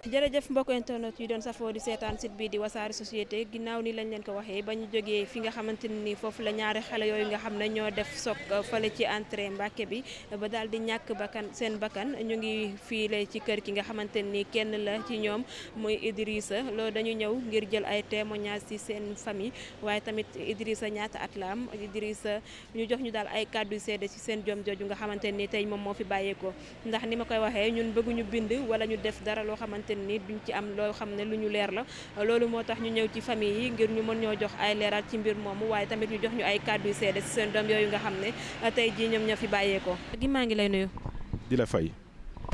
jërëjëf mbokk internet yi doon safoo di seetaan site bi di wasaare société ginnaaw ni lañ leen ko waxee ba ñu jógee fi nga xamante ni foofu la ñaari xale yooyu nga xam ne ñoo def soog fale ci entrée Mbàkke bi ba daal di ñàkk seen bakkan ñu ngi fiile ci kër ki nga xamante ni kenn la ci ñoom muy Idrissa loolu dañu ñëw ngir jël ay témoignages ci seen famille waaye tamit Idrissa ñaata at la am Idrissa ñu jox ñu daal ay kàddu seede ci seen jom jooju nga xamante ni tey moom moo fi bàyyeekoo ndax ni ma koy waxee ñun bëgguñu bind wala ñu def dara loo xamante ni duñ ci am loo xam ne lu ñu leer la loolu moo tax ñu ñëw ci famille yi ngir ñu mën ñoo jox ay leeral ci mbir moomu waaye tamit ñu jox ñu ay kàddu yu seede ci seen doom yooyu nga xam ne tey jii ñoom ñoo fi bàyyeekoo. gi maa ngi lay nuyu. di la fay.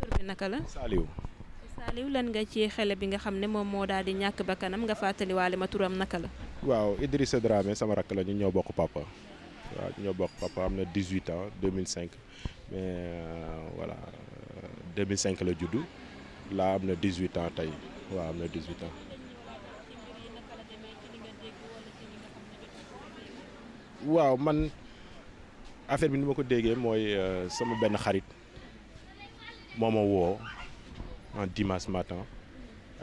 tur bi naka la. Saliou lan nga ci xale bi nga xam ne moom moo daal di ñàkk bakkanam nga fàttaliwaale ma turam naka la. waaw Idrissa Dramé sama rakk la ñu ñoo bokk papa waaw ñoo bokk papa am na 18 ans 2005 mais voilà 2005 la juddu. laa am na 18 ans tey waaw am na 18 ans. waaw man affaire bi ni ma ko déggee mooy sama benn xarit moo ma woo en dimanche matin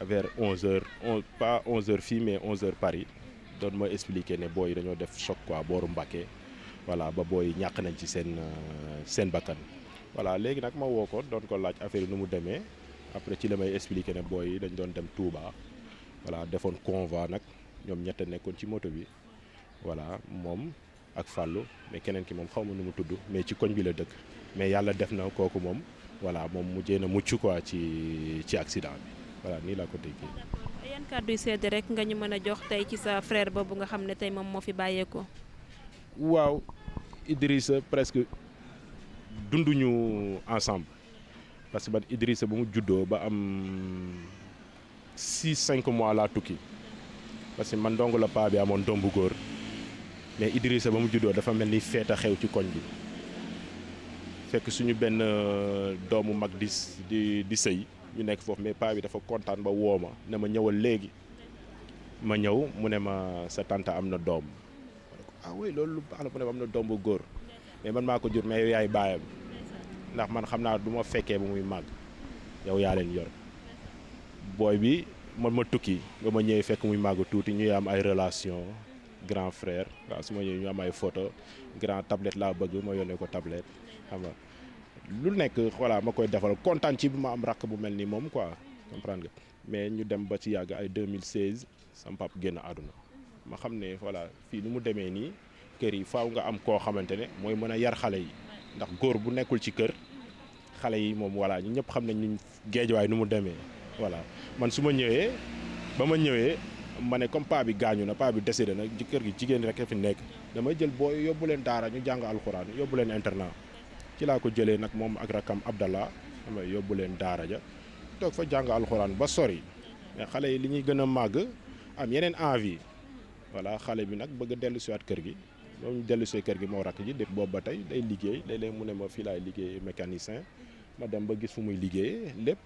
vers 11h pas 11h fii mais 11h Paris doon ma expliquer ne booy dañoo def choc quoi booru Mbacké voilà ba booy ñàkk nañ ci seen bakkan voilà léegi nag ma woo ko doon ko laaj affaire yi nu mu demee. après ci la may expliqué ne booy yi dañ doon dem Touba voilà defoon convoi nag ñoom ñett nekkoon ci moto bi voilà moom ak Fallou mais keneen ki moom xaw ma nu mu tudd mais ci koñ bi la dëkk mais yàlla def na kooku moom voilà moom mujjee na mucc quoi ci accident bi voilà nii laa ko déggee. d'accord yan kàddu yu sedd rek nga ñu mën a jox tey ci sa frère boobu nga xam ne tey moom moo fi bàyyeekoo. waaw Idrissa presque dunduñu ensemble. parce que man Idrissa ba mu juddoo ba am 6-5 mois laa tukki parce que man dong la paa bi amoon doom bu góor mais Idrissa ba mu juddoo dafa mel ni feet a xew ci koñ bi fekk suñu benn doomu mag di sëy ñu nekk foofu mais paa bi dafa kontaan ba woo ma ne ma ñëwal léegi ma ñëw mu ne ma sa tante am na doom ah oui loolu lu baax la mu ne ma am na doom bu góor mais man maa ko jur mais yow yaay baayam. ndax man xam naa du ma fekkee ba muy màgg yow yaa leen yor booy bi man ma tukki ba ma ñëwee fekk muy màgg tuuti ñuy am ay relation grand frère waaw su ma ñëwee ñu am ay photo grand tablette laa bëgg ma yónnee ko tablette xam nga lu nekk voilà ma koy defal kontaan ci bi ma am rakk bu mel ni moom quoi comprendre nga mais ñu dem ba ci yàgg ay 2016 sama pap génn àdduna ma xam ne voilà fii nu mu demee nii kër yi faaw nga am koo xamante ne mooy mën a yar xale yi. ndax góor bu nekkul ci kër xale yi moom voilà ñu ñëpp xam nañ ñu géejawaay nu mu demee voilà man su ma ñëwee ba ma ñëwee ma ne comme paa bi gaañu na paa bi décédé na ci kër gi jigéen rek a fi nekk damay jël booy yóbbu leen daara ñu jàng alxuraan yóbbu leen internat ci laa ko jëlee nag moom ak rakam Abdallah xam nga yóbbu leen daara ja toog fa jàng alxuraan ba sori mais xale yi li ñuy gën a màgg am yeneen envie voilà xale bi nag bëgg a dellu siwaat kër gi. moom ñu dellu see kër gi moo rakk ji def boobu ba tey day liggéey léeg-léeg mu ne ma fii laay liggéey mécanicien ma dem ba gis fu muy liggéey lépp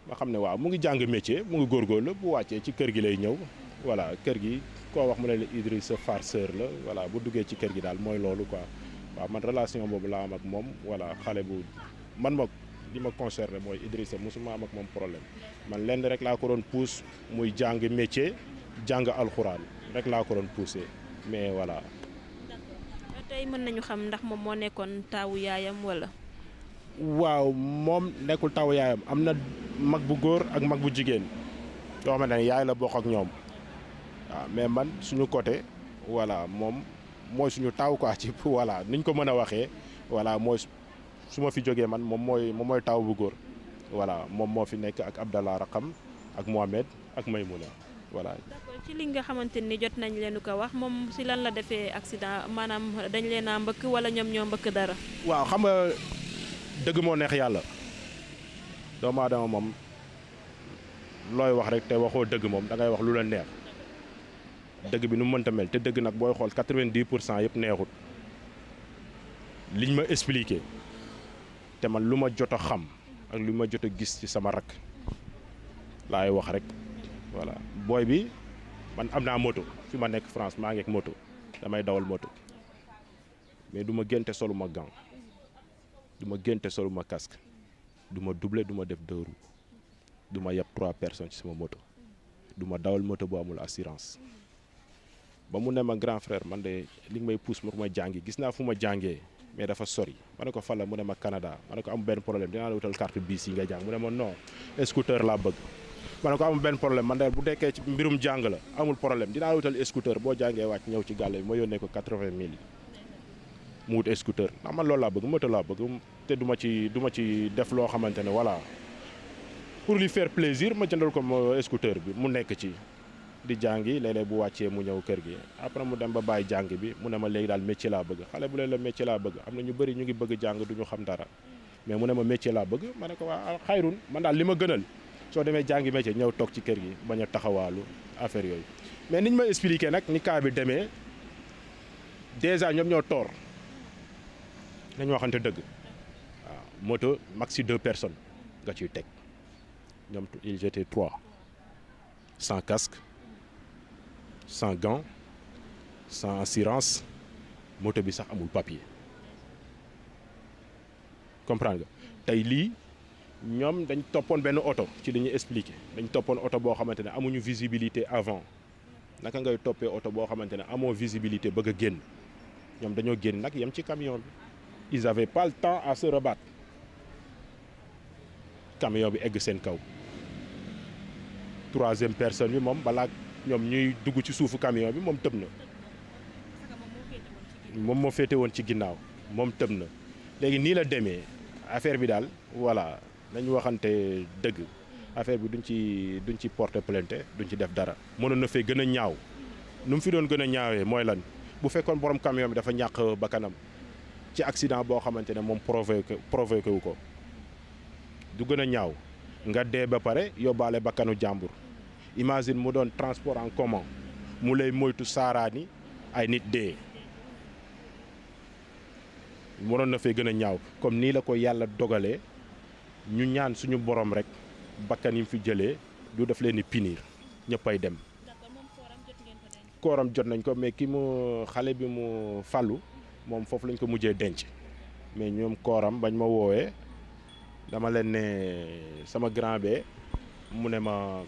ma xam ne waaw mu ngi jàng métier mu ngi góorgóorlu bu wàccee ci kër gi lay ñëw voilà kër gi koo wax mu ne la Idrissa farceur la voilà bu duggee ci kër gi daal mooy loolu quoi waaw man relation boobu laa am ak moom voilà xale bu man ma li ma concerné mooy Idrissa mosuma am ak moom problème man lenn rek laa ko doon pousse muy jàng métier jàng alxuraan rek laa ko doon poussé mais voilà. tey mën nañu xam ndax moom moo nekkoon taawu yaayam wala. waaw moom nekkul taawu yaayam am na mag bu góor ak mag bu jigéen yoo xamante ne yaay la bokk ak ñoom waaw mais man suñu côté voilà moom mooy suñu taaw quoi ci voilà niñ ko mën a waxee voilà mooy su ma fi jógee man moom mooy taaw bu góor voilà moom moo fi nekk ak Abdallah Rakam ak Mohamed ak Maymouna. voilà. d'accord ci li nga xamante ni jot nañ leen ko wax moom si lan la defee accident maanaam dañ leen a mbëkk wala ñoom ñoo mbëkk dara. waaw xam nga dëgg moo neex yàlla doomu aadama moom looy wax rek te waxoo dëgg moom da ngay wax lu la neex dëgg bi nu mu mënta mel te dëgg nag booy xool 90% yëpp neexut liñ ma expliqué te man lu ma jot a xam ak lu ma jot a gis ci sama rakk laay wax rek. voilà booy bi man am naa moto fi ma nekk France maa ngi ak moto damay dawal moto mais du ma génte solu ma gant du ma génte solu ma casque du ma doublé du ma def deux roues du ma yeb 3 personnes ci sama moto du ma dawal moto bu amul assurance ba mu ne ma grand frère man de li nga may pousse pour ma jàngi gis naa fu ma jàngee mais dafa sori ma ne ko fan la mu ne ma Canada ma ne ko am benn problème dinaa la wutal carte bis yi nga jàng mu ne ma non scooter laa bëgg ma ne ko amul benn problème man de bu dekkee ci mbirum jàng la amul problème dinaa la wutal scooter boo jàngee wàcc ñëw ci gàlle bi ma yónnee ko 80 000 yi mu wut scooter ndax man loolu laa bëgg moto laa bëgg te du ma ci def loo xamante ne voilà pour lui faire plaisir ma jëndal ko ma scooter bi mu nekk ci di jàngi léeg-léeg bu wàccee mu ñëw kër gi après mu dem ba bàyyi jàng bi mu ne ma léegi daal métier laa bëgg xale bu leen la métier laa bëgg am na ñu bëri ñu ngi bëgg jàng du ñu xam dara mais mu ne ma métier laa bëgg ma ne ko waa xayrun man daal li ma gënal soo demee jàngi métier ñëw toog ci kër gi bañ a taxawaalu affaire yooyu mais niñ ma expliqué nag ni cas bi demee déjà ñoom ñoo toor nañ waxante dëgg waaw moto maxi 2 personnes nga ciy teg ñoom ils étaient 3 sans casque sans gants sans assurance moto bi sax amul papier comprendre nga tey lii ñoom dañ toppoon benn oto ci li ñuy expliqué dañ toppoon oto boo xamante ne amuñu visibilité avant naka ngay toppee oto boo xamante ne amoo visibilité bëgg a génn ñoom dañoo génn nag yem ci camion bi ils avaient pas le temps à se rebattre camion bi egg seen kaw 3e personne bi moom balaa ñoom ñuy dugg ci suufu camion bi moom tëb na moom moo féete woon ci ginnaaw moom tëb na léegi nii la demee affaire bi daal voilà nañu waxante dëgg affaire bi duñ ci porter plainte duñ ci def dara mënoon na fee gën a ñaaw nu mu fi doon gën a ñaawee mooy lan bu fekkoon borom camion bi dafa ñàkk bakkanam ci accident boo xamante ne moom provoqué wu ko du gën a ñaaw nga dee ba pare yóbbaale bakkanu jàmbur imagine mu doon transport en commun mu lay moytu saaraani ay nit dee mënoon na fee gën a ñaaw comme nii la ko yàlla dogalee ñu ñaan suñu borom rek bakkan yi mu fi jëlee du def leen ni punir ñëppay dem kooram jot nañ ko mais ki mu xale bi mu fàllu moom foofu lañ ko mujjee denc mais ñoom kooram bañ ma woowee dama leen ne sama grand be mu ne ma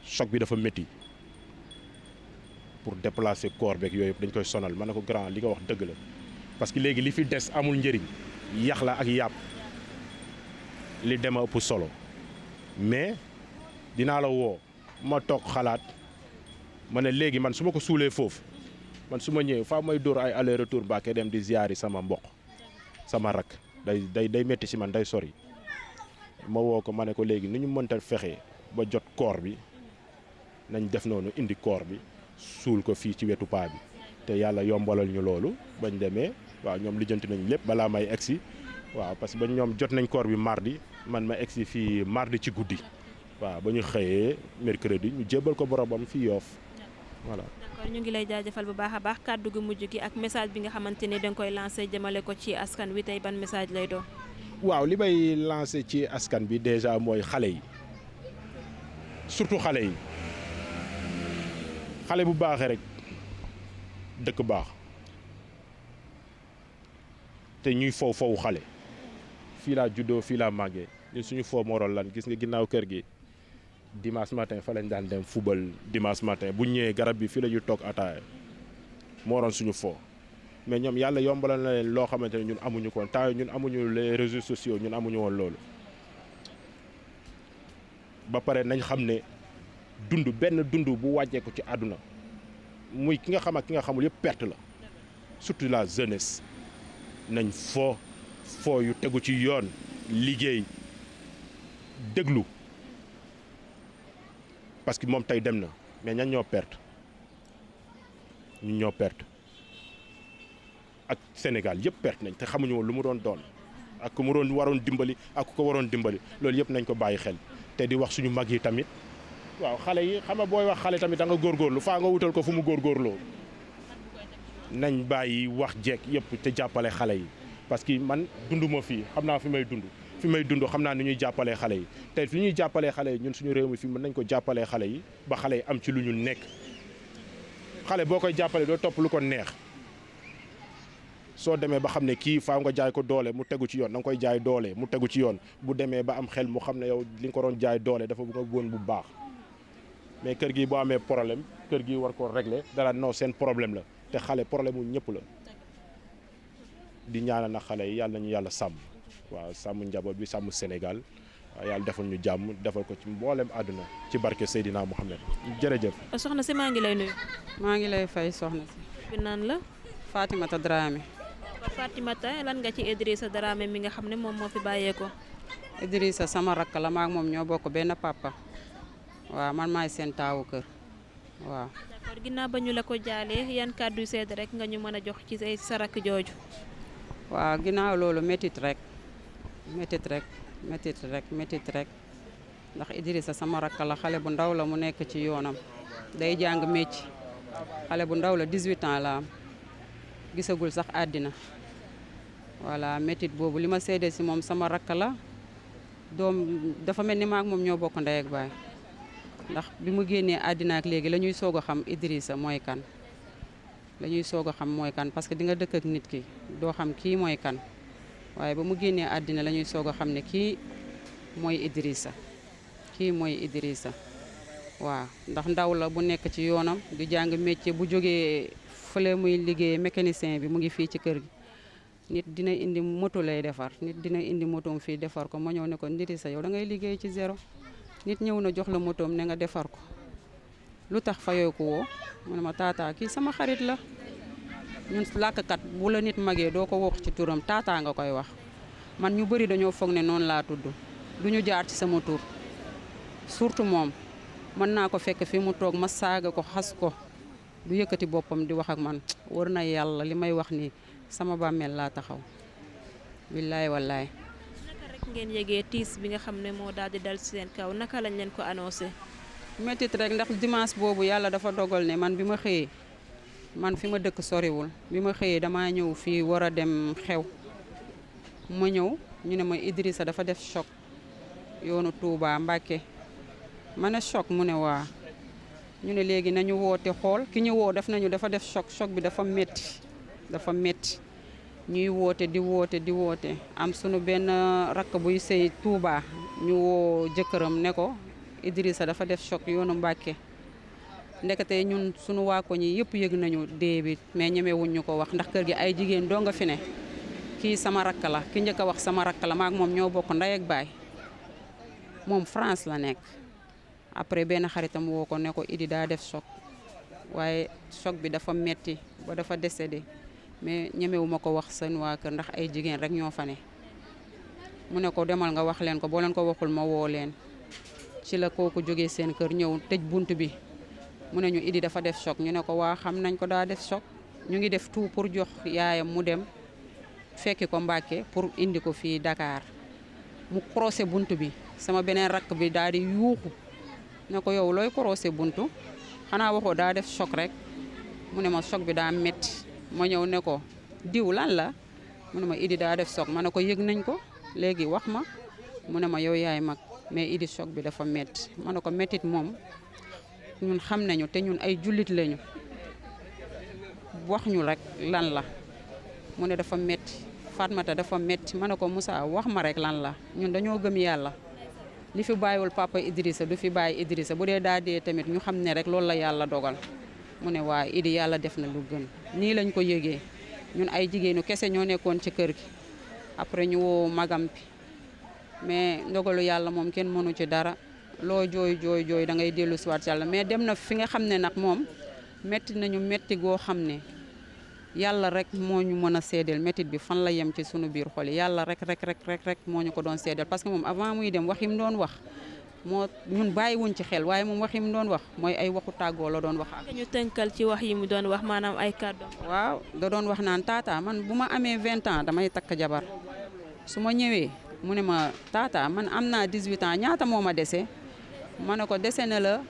choc bi dafa métti pour déplacer corps beeg yooyu dañ koy sonal ma ne ko grand li nga wax dëgg la parce que léegi li fi des amul njëriñ yax la ak yàpp li dema ëpp solo mais dinaa la woo ma toog xalaat ma ne léegi man su ma ko suulee foofu man su ma ñëwee faa may dóor ay aller retour Mbàkke dem di ziyaari sama mbokk sama rak day métti si man day sori ma woo ko ma ne ko léegi ni ñu mënta fexe ba jot koor bi nañ def noonu indi koor bi suul ko fii ci wetu paa bi te yàlla yombalal ñu loolu bañ demee waaw ñoom lijjanti nañ lépp balaa may egsi waaw parce que ba ñoom jot nañ koor bi mardi man ma egsi fii mardi ci guddi waaw ba ñu xëyee mercredi ñu jébbal ko boromam fii Yoff voilà. d'accord ñu ngi lay jaajëfal bu baax a baax kàddu gi mujj gi ak message bi nga xamante ne danga koy lancé jëmale ko ci askan wi tey ban message lay doon. waaw li may lancé ci askan bi déjà mooy xale yi surtout xale yi xale bu baaxee rek dëkk baax te ñuy fow xale fii laa juddoo fii laa màggee ñun suñu foo moroon lan gis nga ginnaaw kër gi dimanche matin fa lañ daan dem football dimanche matin bu ñëwee garab bi fii la ñu toog ataaya moroon suñu foo mais ñoom yàlla yombalal na leen loo xamante ne ñun amuñu ko woon temps ñun amuñu les réseaux sociaux ñun amuñu woon loolu ba pare nañ xam ne benn dund bu wàññeeku ci àdduna muy ki nga xam ak ki nga xamul yëpp perte la surtout la jeunesse nañ foo yu tegu ci yoon liggéey déglu parce que moom tey dem na mais ñan ñoo perte ñun ñoo perte ak Sénégal yëpp perte nañ te xamuñu woon lu mu doon ak ku mu doon waroon dimbali ak ku ko waroon dimbali loolu yëpp nañ ko bàyyi xel te di wax suñu mag yi tamit waaw xale yi xam nga booy wax xale tamit da nga góorgóorlu faa nga wutal ko fu mu góorgóorloo nañ bàyyi wax jeeg yëpp te jàppale xale yi parce que man dunduma fii xam naa fi may dund xam naa ni ñuy jàppalee xale yi te fi ñuy jàppalee xale yi ñun suñu réew mi fii mën nañ ko jàppalee xale yi ba xale yi am ci lu ñu nekk xale boo koy jàppale doo topp lu ko neex soo demee ba xam ne kii faaw nga jaay ko doole mu tegu ci yoon da nga koy jaay doole mu tegu ci yoon bu demee ba am xel mu xam ne yow li nga ko doon jaay doole dafa bëgg a woon bu baax mais kër gi boo amee problème kër gi war ko régler dara non seen problème la te xale problème mu ñëpp la di ñaanal na xale yi yàlla nañu yàlla sàmm waaw sàmm njaboot bi sàmm Sénégal waaw yàlla defal ñu jàmm defal ko ci mboolem àdduna ci barke Seydina Mohamed jërëjëf. soxna si maa ngi lay nuyu. maa ngi lay fay soxna si. fi naan la. Fatimata Dramé. Fatimata lan nga ci Idrissa Dramé mi nga xam ne moom moo fi bàyyeekoo. Idrissa sama rakk la maak moom ñoo bokk benn papa waaw man maay seen taawu kër waaw. d'accord ginnaaw ba ñu la ko jaalee yan kàddu sedd rek nga ñu mën a jox ci sa rakk jooju. waaw ginnaaw loolu métit rek ndax Idrissa sama rakk la xale bu ndaw la mu nekk ci yoonam day jàng métier xale bu ndaw la 18 ans la am gisagul sax àddina voilà métit boobu li ma seede si moom sama rakk la doom dafa mel ni maak moom ñoo bokk ndey ak baay ndax bi mu génnee àddina ak léegi la ñuy soog a xam Idrissa mooy kan parce que di nga dëkk ak nit ki doo xam kii mooy kan waaye ba mu génnee àddina la ñuy soog a xam ne kii mooy Idrissa waaw ndax ndaw la bu nekk ci yoonam di jàng métier bu jógee fële muy liggéey mécanicien bi mu ngi fii ci kër gi nit dina indi moto lay defar nit dina indi motoom fii defar ko ma ñëw ne ko Idrissa yow da ngay liggéey ci zéro nit ñëw na jox la motoom ne nga defar ko lu tax fayoo ko woo mu ne ma taataa kii sama xarit la ñun làkkat bu la nit magee doo ko wax ci turam taataa nga koy wax man ñu bëri dañoo foog ne noonu laa tudd du ñu jaar ci sama tur surtout moom mën naa ko fekk fi mu toog ma saaga ko xas ko du yëkkati boppam di wax ak man war na yàlla li may wax ni sama bàmmeel laa taxaw billaay wallaay. naka rek ngeen yëgee tiis bi nga xam ne moo daal di dal ci seen kaw naka lañ leen ko annoncé. métit rek ndax dimanche boobu yàlla dafa dogal ne man bi ma xëyee man fi ma dëkk soriwul bi ma xëyee damaa ñëw fii war a dem xew ma ñëw ñu ne ma Idrissa dafa def choc yoonu Touba Mbacké ma ne choc mu ne waa ñu ne léegi nañu woote xool ki ñu woo def nañu dafa def choc bi dafa metti ñuy woote di woote am sunu benn rakk buy sëy Touba ñu woo jëkkëram ne ko Idrissa dafa def choc yoonu Mbacké ndekete ñun sunu waa ko ñi yëpp yëg nañu dee bi mais ñemewuñ ñu ko wax ndax kër gi ay jigéen doo nga fi ne kii sama rakk la ki njëkk a wax sama rakk la maak moom ñoo bokk ndey ak baay moom France la nekk après benn xaritam woo ko ne ko Idi daa def choc waaye choc bi dafa metti ba dafa décédé mais ñemewu ma ko wax seen waa kër ndax ay jigéen rek ñoo fa ne mu ne ko demal nga wax leen ko boo leen ko waxul ma woo leen ci la kooku jógee seen kër ñëw tëj bunt bi mu ne ñu Idi dafa def choc ñu ne ko waa xam nañ ko daa def choc ñu ngi def tout pour jox yaayam mu dem fekki ko Mbacké pour indi ko fii Dakar mu croisé bunt bi sama beneen rakk bi daal di yuuxu ne ko yow looy croisé buntu xanaa waxoo daa def choc rek mu ne ma choc bi daa metti ma ñëw ne ko diw lan la mu ne ma Idi daa def choc ma ne ko yëg nañ ko léegi wax ma mu ne ma yow yaay mag mais Idi choc bi dafa metti ma ne ko mettit moom ñun xam nañu te ñun ay jullit lañu wax ñu rek lan la mu ne dafa metti Fatmata dafa metti ma ne ko Moussa wax ma rek lan la ñun dañoo gëm yàlla li fi bàyyiwul papa Idrissa du fi bàyyi Idrissa bu dee daa dee tamit ñu xam ne rek loolu la yàlla dogal mu ne waa Idi yàlla def na lu gën nii lañ ko yëgee ñun ay jigéenu kese ñoo nekkoon ci kër gi après ñu woo magam bi mais ndogalu yàlla moom kenn mënu ci dara loo jooy da ngay dellu si waat yàlla mais dem na fi nga xam ne nag moom metti nañu metti goo xam ne yàlla rek moo ñu mën a seedeel métit bi fan la yem ci sunu biir xol yi yàlla rek moo ñu ko doon seedeel parce que moom avant muy dem wax yi mu doon wax moo ñun bàyyiwuñ ci xel waaye moom wax yi mu doon wax mooy ay waxu tàggoo la doon wax ak ñu tënkal ci wax yi mu doon wax maanaam ay kàddu. waaw da doon wax naan tata man bu ma amee 20 ans damay takk jabar su ma ñëwee mu ne ma tata man am naa 18 ans ñaata moo ma dese ma ne ko dese na la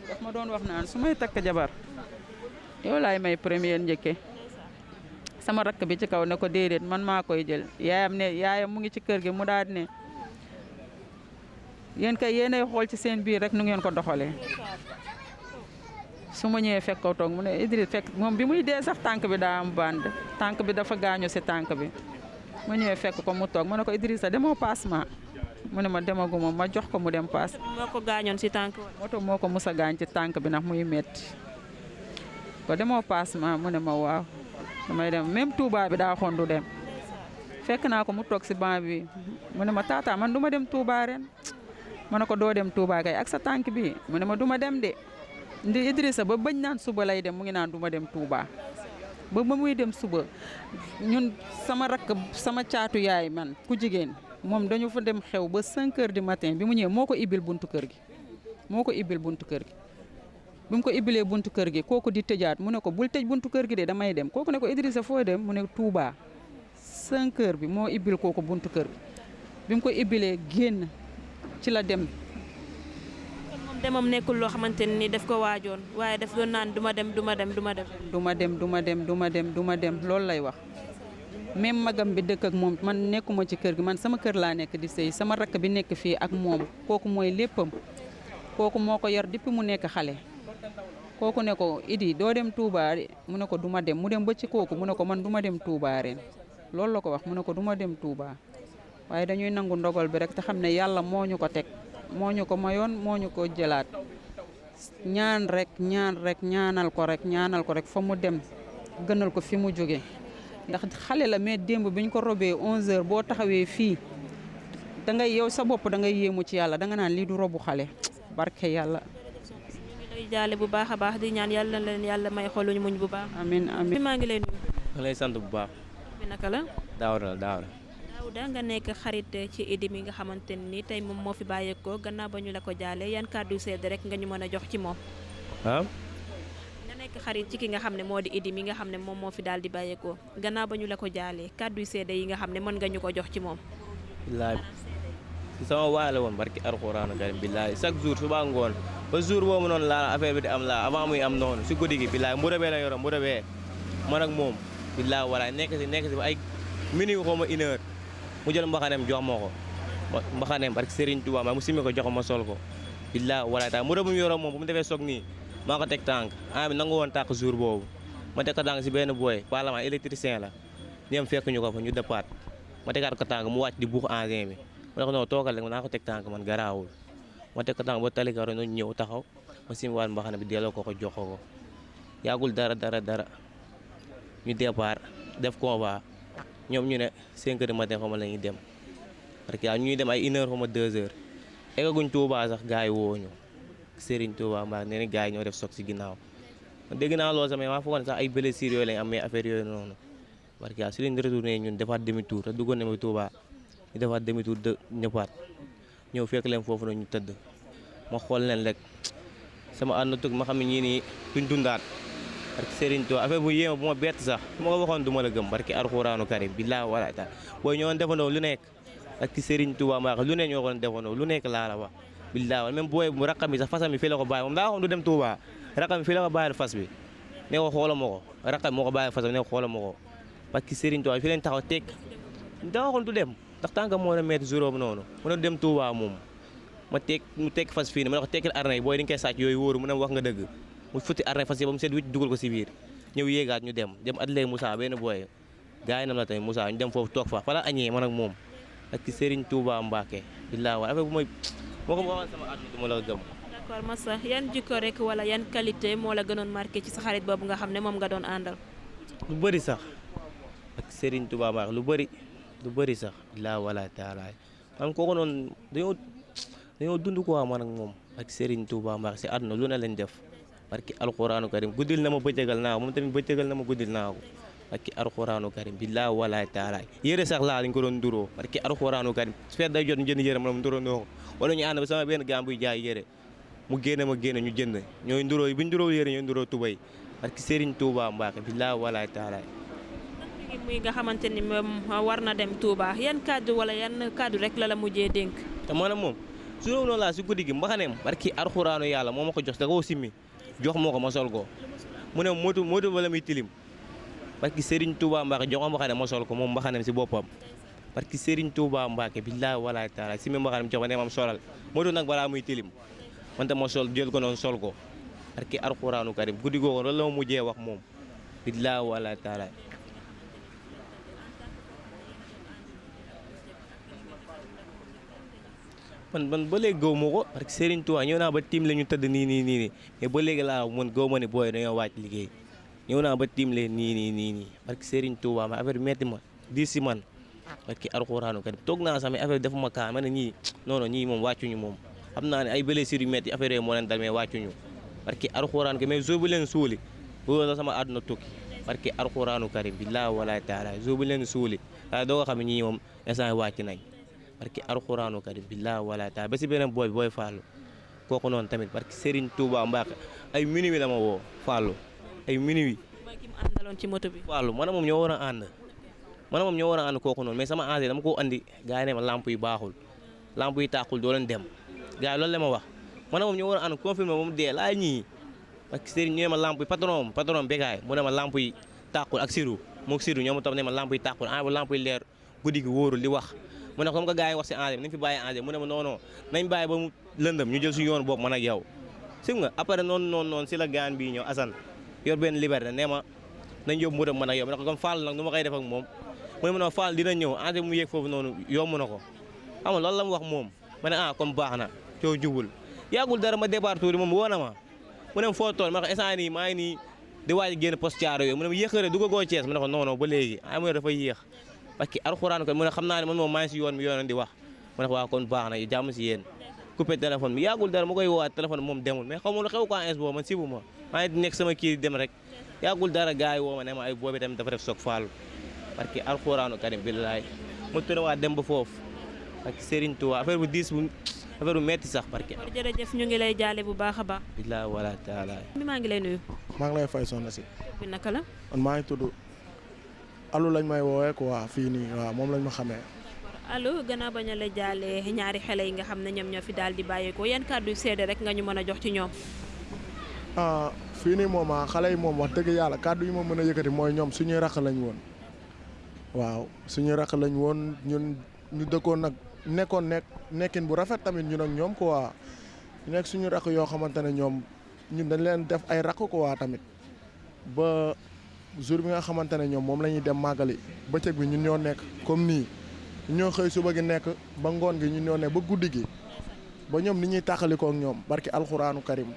daf ma doon wax naan su may takk jabar yow laay may première njëkke sama rakk bi ci kaw ne ko déedéet man maa koy jël yaayam mu ngi ci kër gi mu daal ne yéen kay yéenay xool ci seen biir rek nu ngeen ko doxalee. su ma ñëwee fekk ko toog mu ne Idriss fekk moom bi muy dee sax tànk bi daa am bande tànk bi dafa gaañu si tànk bi ma ñëwee fekk ko mu toog ma ne ko Idrissa demoo passement mu ne ma demaguma ma jox ko mu dem paas. moo ko gaañoon si tànk wala. moto moo ko mus a gaañ ci tànk bi ndax muy metti ko demoo passement mu ne ma waaw damay dem même Touba bi daa xoon du dem fekk naa ko mu toog si banc bi mu ne ma tata man du ma dem Touba ren ma ne ko doo dem Touba kay ak sa tànk bi mu ne ma du ma dem de. ndi Idrissa ba bañ naan suba lay dem mu ngi naan du ma dem Touba ba muy dem suba ñun sama rakk sama caatu yaay man ku jigéen moom dañu fa dem xew ba 5 heures du matin bi mu ñëwee moo ko ibbil buntu kër gi bi mu ko ibbilee buntu kër gi kooku di tëjaat mu ne ko bul tëj buntu kër gi de damay dem kooku ne ko Idrissa foo dem mu ne Touba 5 heures bi moo ibbil kooku buntu kër gi bi mu ko ibbilee génn ci la dem. demam nekkul loo xamante ni daf ko waajoon waaye daf doon naan du ma dem loolu lay wax même magam bi dëkk ak moom man nekkuma ci kër gi man sama kër laa nekk di sëy sama rakk bi nekk fii ak moom kooku mooy léppam kooku moo ko yor depuis mu nekk xale kooku ne ko Idi doo dem Touba mu ne ko du ma dem mu dem ba ci kooku mu ne ko man du ma dem Touba ren loolu la ko wax mu ne ko du ma dem Touba waaye dañuy nangu ndogal bi rek te xam ne yàlla moo ñu ko teg moo ñu ko mayoon moo ñu ko jëlaat ñaan rek ñaanal ko rek fa mu dem gënal ko fi mu jóge ndax xale la mais démb bi ñu ko robee 11h boo taxawee fii da ngay yow sa bopp da ngay yéemu ci yàlla da nga naan lii du robu xale barke yàlla. ñu ngi lay jaale bu baax a baax di ñaan yàlla na leen yàlla may xoluñ muñ bu baax. amiin amiin maa ngi lay nuyu. ma lay sant bu baax. bi naka la. Daawda nga nekk xarit ci Idi mi nga xamante ni tey moom moo fi bàyyeekoo gannaaw ba ñu la ko jaale yan kàddu sedd rek nga ñu mën a jox ci moom. ah. nga nekk xarit ci ki nga xam ne moo di Idi mi nga xam ne moom moo fi daal di bàyyeekoo gannaaw ba ñu la ko jaalee kàddu sedd yi nga xam ne mën nga ñu ko jox ci moom. billaay sama waay la woon barki alxuraanu karim billaay chaque jour suba ngoon ba jour boobu noonu laa affaire bi di am laa avant muy am noonu si guddi gi billaay mbura bee la yoroon mbura bee man ak moom billaay walaay nekk si ba ay minute xaw ma 1 heure mu jël mbaxaneem jox ma ko mbaxaneem barki Serigne Touba ma mu simi ko jox ma sol ko billaay walaay taal mbura bu mu yoroon moom bu mu defee soog nii maa ko teg tànk bi nangu woon tànk jour boobu ma teg ko tànk si benn booy parlement électricien la ñoom fekk ñu ko fa ñu dëppaat ma tegaat ko tànk mu wàcc di buux engin bi ma ne ko non toogal rek naa ko teg tànk man garaawul ma teg ko tànk ba talikaro noonu ñëw taxaw ma simiwaat mbaxane bi delloo ko jox ko yàggul dara ñu départ def convoi ñoom ñu ne 5 heures du matin xaw ma la ñuy dem parce que ñuy dem ay 1 heure xaw ma 2 heures eggaguñ Touba sax gars yi woo ñu Serigne Touba mbaa nee na gars yi ñoo def soog si ginnaaw dégg naa loolu sax mais maa foogoon sax ay blessures yooyu lañ am mais affaire yooyu noonu parce que si lañ retourné ñun defaat demi tour te duggoon nañu Touba ñu defaat demi tour de ñëppaat ñëw fekk leen foofu noonu ñu tëdd ma xool leen rek sama ànd tug ma xam ne ñii nii duñ dundaat parce que Serigne Touba affaire bu yéema bu ma bett sax su ma ko waxoon du ma la gëm parce que alxuraanu karim billaahi wala taala booy ñoo defandoo lu nekk ak ci Serigne Touba mbaa lu ne ñoo ko defandoo lu nekk laa la wax billaahi même booy bu raqam bi sax fasam bi fii la ko bàyyi moom daa waxoon du dem Touba raqam bi fii la ko bàyyil fas bi ne ko xoola ma ko raqam moo ko bàyyil fasam ne ko xoola ma ko parce que Serigne Touba fi leen taxaw teg daa waxoon du dem ndax tànk moo na metti juróom noonu mu ne dem Touba moom mu teg fas fii ne ma ne ko tekkil arnay booy dañ koy sàcc yooyu wóoru mu ne wax nga dëgg mu futti arnay fas yi ba mu seet wicc dugal ko si biir ñëw yéegaat ñu dem atelier Moussa benn booy gars yi nam la tamit Moussa ñu dem foofu toog fa la añee man ak moom ak ci Serigne Touba Mbacke billaahi wa affaire bu moo ko waxoon sama àdduna du ma la gëm. d'accord Massa yan jikko rek wala yan qualité moo la gënoon marqué ci sa xarit boobu nga xam ne moom nga doon àndal. lu bëri sax ak Serigne Touba Mbacke lu bëri sax billaahi wala taala man kooku noonu dañoo dund ko man ak moom ak Serigne Touba Mbacke si àdduna lu ne leen def barki alxuraanu karim guddil na ma bëccëgal naa ko moom tamit bëccëgal na ma guddil naa ko barki alxuraanu karim billaahi walaay taala yére sax laa lañ ko doon duroo barki alxuraanu karim feet day jot ñu jënd yére ma mu duroo noo ko wala ñu ànd ba sama benn gaam buy jaay yére mu génne ma génne ñu jënd ñooy nduroo bu ñu duroo yére ñooy nduroo tubay barki Serigne Touba Mbacke billaahi walaay taala muy nga xamante ni moom war na dem Touba yan kàddu wala yan kàddu rek la mujjee dénk. te maanaam moom su noonu laa si guddi gi mbaxaneem barki alxuraanu yàlla moo ma ko jox da koo simmi jox moo ko ma sol ko mu ne motu wala muy tilim parce que Serigne Touba Mbacke jox ko mbaxane ma sol ko moom mbaxanem si boppam parce que Serigne Touba Mbacke billahi walaay taala si même mbaxanem jox ko ne mam solal moo doon nag balaa muy tilim man tam ma sol jël ko noonu sol ko parce que alxuraanu karim guddi googu loolu la ma mujjee wax moom billahi walaay taala man ba léegi gaw ma ko parce que Serigne Touba ñëw naa ba tiim la ñu tëdd nii mais ba léegi laa man gaw ma ne booy dañoo wàcc liggéey ñëw naa ba tiim leen nii parce que Serigne Touba ma affaire bi metti ma di si man parce que alxuraanu karim toog naa sax mais affaire bi dafa ma kaa ma ne ñii non non ñii moom wàccuñu moom xam naa ne ay blessures yu metti affaire yi moo leen dal mais wàccuñu parce que alxuraanu karim mais jour bu leen suuli boobu la sama àdduna tukki parce que alxuraanu karim billaahi walaay taala jour bu leen suuli waaye doo ko xam ne ñii moom instant wàcc nañ parce que alxuraanu karim billaahi walaay taala ba si beneen booy Fallou kooku noonu tamit parce que Serigne Touba Mbacke ay minuit la ma woo Fallou ay minuit. mooy ki mu àndaloon ci moto bi. Fallou man moom ñoo war a ànd kooku noonu mais sama engrais dama ko andi gars yi ne ma lamp yi baaxul lamp yi tàqul doo leen dem gars yi loolu la ma wax man moom ñoo war a ànd confirmé ba mu dee laa ñii parce que Serigne ñu ne ma lamp yi patron Bécaye mu ne ma lamp yi tàqul ak Sirou moog Sirou ñoo ma toog ne ma lamp yi tàqul bu lamp yi leer guddi gi wóorul di wax mu ne comme que gars yi wax si engrais nañ fi bàyyi engrais mu ne ma non nañ bàyyi ba mu lëndëm ñu jël suñu yoon bopp man ak yow sim nga après noonu si la gaan bii ñëw Assane yor benn liberté ne ma nañ yóbbu mu dem man ak yow ma ne ko comme Fall nag nu ma koy def ak moom mu ne ma non Fall dina ñëw engrais mu yéeg foofu noonu yomb na ko xam nga loolu la mu wax moom ma ne comme baax na coow jubul yàggul dara ma départ tuuti moom woo na ma mu ne ma foo tool ma ne ko instant nii maa ngi nii di waaj a génn poste caaro yooyu mu ne ma yéexare du ko goo Thiès ma ne ko non ba léegi mu ne dafa yéex parce que alxuraan ko mu ne xam naa ne man moom maa ngi si yoon mi yoon di wax ma ne ko waaw kon baax na jàmm si yéen coupé téléphone bi yàggul dara ma koy woowaat téléphone moom demul mais xaw ma lu xew quoi ins boobu man sibu ma maa ngi nekk sama kii dem rek yàggul dara gars yi woo ma ne ma ay boobi tamit dafa def soog Fallou parce que alxuraanu karim billaay ma turé waa dem ba foofu parce que Serigne Touba affaire bu diis bu affaire bu metti sax parce que jërëjëf ñu ngi lay jaale bu baax a baax. billaay wala taala maa ngi lay nuyu. maa ngi lay fay soxna si. bi naka la. man maa ngi tudd Alou lañ may woowee quoi fii nii waaw moom lañ ma xamee. Alou gannaaw bañ a la jaale ñaari xale yi nga xam ne ñoom ñoo fi daal di bàyyeekoo yan kàddu yu seede rek nga ñu mën a jox ci ñoom. fii nii moom xale yi moom wax dëgg yàlla kàddu yi ma mën a yëkkati mooy ñoom suñuy raq lañ woon waaw suñuy raq lañ woon ñun ñu dëkkoon nag nekkin bu rafet tamit ñun ak ñoom quoi ñu nekk suñu raq yoo xamante ne ñoom ñun dañ leen def ay raq quoi tamit ba jour bi nga xamante ne ñoom moom la ñuy dem màggali bëccëg bi ñun ñoo nekk comme nii ñoo xëy suba gi nekk ba ngoon gi ñun ñoo nekk ba guddi gi ba ñoom ni ñuy tàqalikoo ak ñoom barki alxuraanu karim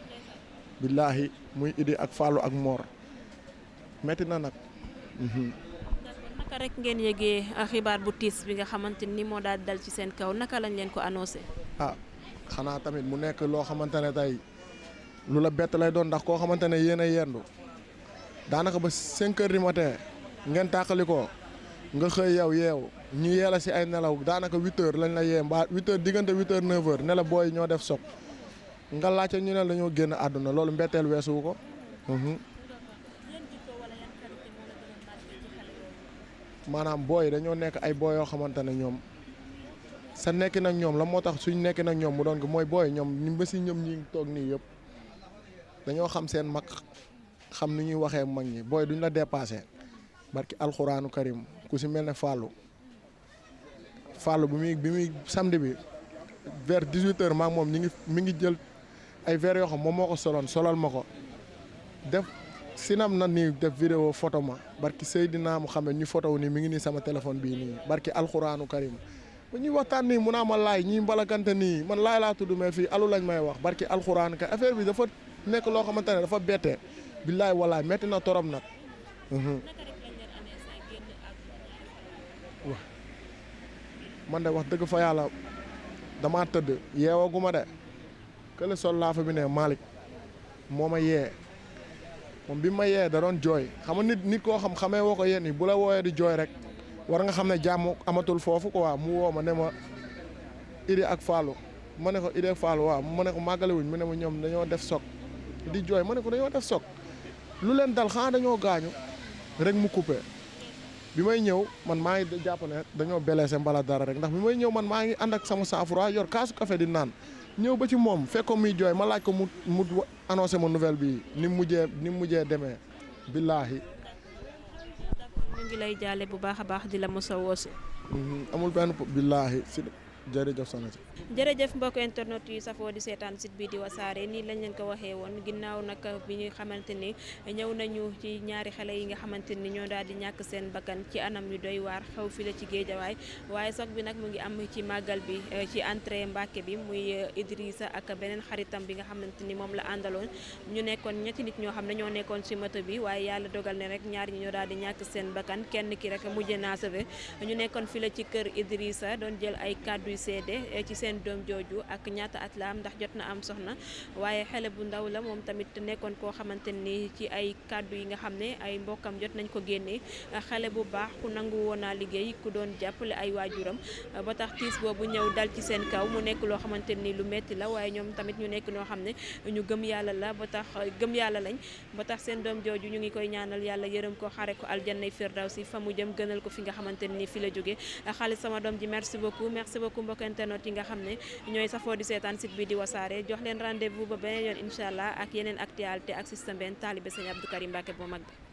billaahi muy Idi ak Fallou ak Mor metti na nag. naka rek ngeen yëgee xibaar bu tiis bi nga xamante ni moo daal dal ci seen kaw naka lañ leen ko annoncé. xanaa tamit mu nekk loo xamante ne tey lu la bett lay doon ndax koo xamante ne yéen a yendu daanaka ba 5 heures du matin ngeen tàqalikoo nga xëy yow yeewu ñu yeela si ay nelaw daanaka 8 heures lañ la yee mbaa 8 heures diggante 8 heures 9 heures ne la booy ñoo def soog nga laajte ñu ne dañoo génn àdduna loolu mbetteel weesuwu ko. maanaam booy dañoo nekk ay booy yoo xamante ne ñoom sa nekki nag ñoom la moo tax suñ nekki nag ñoom mu doon mooy booy ñoom ñu ba si ñoom ñi toog nii yëpp dañoo xam seen mag xam ni ñuy waxee mag ñi booy duñ la dépassé barki alxuraanu karim ku si mel ne Fallou bi muy samedi bi vers 18h maak moom mi ngi jël ay verres yoo xam moom moo ko solal ma ko def sinam na nii def vidéo photo ma barki Seydina Muhammad ñu photo nii mi ngi nii sama téléphone bii nii barki alxuraanu karim ba ñuy waxtaan nii mun naa ma laay ñii mbalakante nii man laay laa tudd mais fii Alou lañ may wax barki alxuraanu karim affaire bi dafa nekk loo xamante ne dafa bette billaay walaay metti na torom nag. man de wax dëgg fa yàlla damaa tëdd yeewaguma de kële sol laa fa bi ne Malick moo ma yee moom bi ma yee da doon jooy xam nga nit koo xamee woo ko yéen yi bu la wooyee di jooy rek war nga xam ne jàmm amatul foofu quoi mu woo ma ne ma Idi ak Fallou ma ne ko Idi ak Fallou waaw ma ne ko màggale wuñ mu ne ma ñoom dañoo def soog di jooy ma ne ko dañoo def soog lu leen dal xanaa dañoo gaañu rek mu coupé bi may ñëw man maa ngi jàpp ne dañoo blessé mbala dara rek ndax bi may ñëw man maa ngi ànd ak sama saafara yor kaasu café di naan ñëw ba ci moom fekk ko muy jooy ma laaj ko mu annoncé ma nouvelle bi ni mu mujjee demee billaahi. ngi lay jaale bu baax a baax di la mos a woosu. amul benn billaahi si jërëjëf soxna si. jërëjëf mbokk internet yi safoo di seetaan site bi di wasaare nii lañ leen ko waxee woon ginnaaw nag bi ñu xamante ni ñëw nañu ci ñaari xale yi nga xamante ni ñoo daal di ñàkk seen bakkan ci anam yu doy waar xew fi la ci géejawaay waaye soog bi nag mu ngi am ci màggal bi ci entrée Mbàkke bi muy Idrissa ak beneen xaritam bi nga xamante ni moom la àndaloon ñu nekkoon ñetti nit ñoo xam ne ñoo nekkoon ci moto bi waaye yàlla dogal ne rek ñaar ñi ñoo daal di ñàkk seen bakkan kenn ki rek mujjee naa sauvé ñu nekkoon fi la ci kër Idrissa doon jël ay kàddu seede ci seen doom jooju ak ñaata at la am ndax jot na am soxna waaye xale bu ndaw la moom tamit nekkoon koo xamante ni ci ay kàddu yi nga xam ne ay mbokkam jot nañ ko génnee xale bu baax ku nangu woon naa liggéey ku doon jàppale ay waajuram ba tax tiis boobu ñëw dal ci seen kaw mu nekk loo xamante ni lu metti la waaye ñoom tamit ñu nekk ñoo xam ne ñu gëm yàlla la ba tax gëm yàlla lañ ba tax seen doom jooju ñu ngi koy ñaanal yàlla yërëm ko xare ko aljannay firdawsi fa mu jëm gënal ko fi nga xamante ni fi la jóge xaalis sama doom ji merci beaucoup mbokk internet yi nga xam ne ñooy safoo di seetaan site bi di wasaare jox leen rendez-vous ba beneen yoon incha allah ak yeneen actualité ak système benn taalibe Sëñ Abdou Karim Mbacké bu mag bi